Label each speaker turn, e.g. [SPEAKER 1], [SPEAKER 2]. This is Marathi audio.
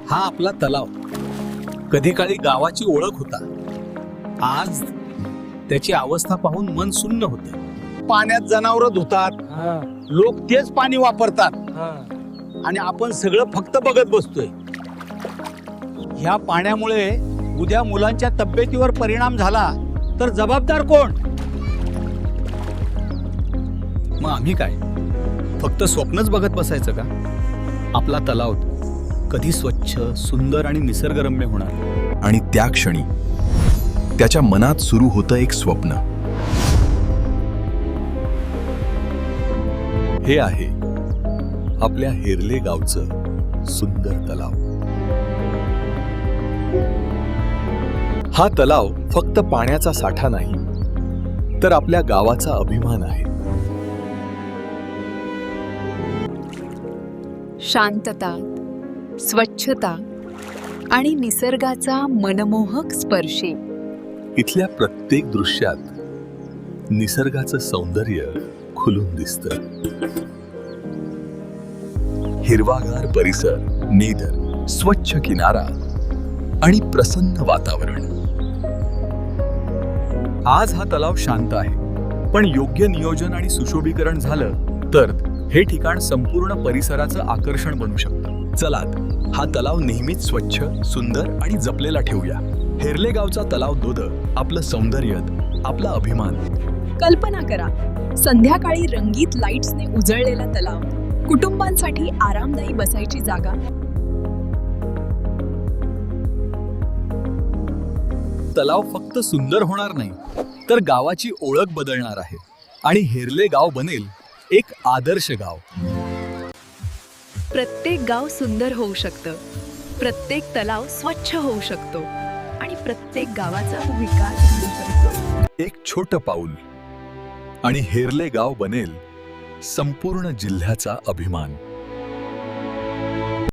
[SPEAKER 1] हा आपला तलाव कधी काळी गावाची ओळख होता. आज त्याची अवस्था पाहून मन सुन्न होतं.
[SPEAKER 2] पाण्यात जनावरं धुतात, लोक तेच पाणी वापरतात आणि आपण सगळं फक्त बघत बसतोय. ह्या पाण्यामुळे उद्या मुलांच्या तब्येतीवर परिणाम झाला तर जबाबदार कोण?
[SPEAKER 1] मग आम्ही काय फक्त स्वप्नच बघत बसायचं का? आपला तलाव कधी स्वच्छ, सुंदर आणि निसर्गरम्य होणार.
[SPEAKER 3] आणि त्या क्षणी त्याच्या मनात सुरू होतं एक स्वप्न. हे आहे आपल्या हेरले गावचं सुंदर तलाव. हा तलाव फक्त पाण्याचा साठा नाही, तर आपल्या गावाचा अभिमान आहे.
[SPEAKER 4] शांतता, स्वच्छता आणि निसर्गाचा मनमोहक स्पर्श.
[SPEAKER 3] इथल्या प्रत्येक दृश्यात निसर्गाचं सौंदर्य खुलून दिसतं. हिरवागार परिसर, नेदर, स्वच्छ किनारा आणि प्रसन्न वातावरण. आज हा तलाव शांत आहे, पण योग्य नियोजन आणि सुशोभीकरण झालं तर हे ठिकाण संपूर्ण परिसराचं आकर्षण बनू शकतं. चला हा तलाव नेहमीच स्वच्छ, सुंदर आणि जपलेला ठेवूया. हेरले गावचा तलाव दोद आपलं सौंदर्य, आपला अभिमान.
[SPEAKER 4] कल्पना करा, संध्याकाळी रंगीत लाईट्सने उजळलेला तलाव, कुटुंबांसाठी आरामदायी बसायची जागा.
[SPEAKER 1] तलाव फक्त सुंदर होणार नाही, तर गावाची ओळख बदलणार आहे आणि हेरले गाव बनेल एक आदर्श गाव.
[SPEAKER 4] प्रत्येक गाव सुंदर होऊ शकतं, प्रत्येक तलाव स्वच्छ होऊ शकतो आणि प्रत्येक गावाचा विकास होऊ शकतो.
[SPEAKER 3] एक छोटं पाऊल आणि हेरले गाव बनेल संपूर्ण जिल्ह्याचा अभिमान.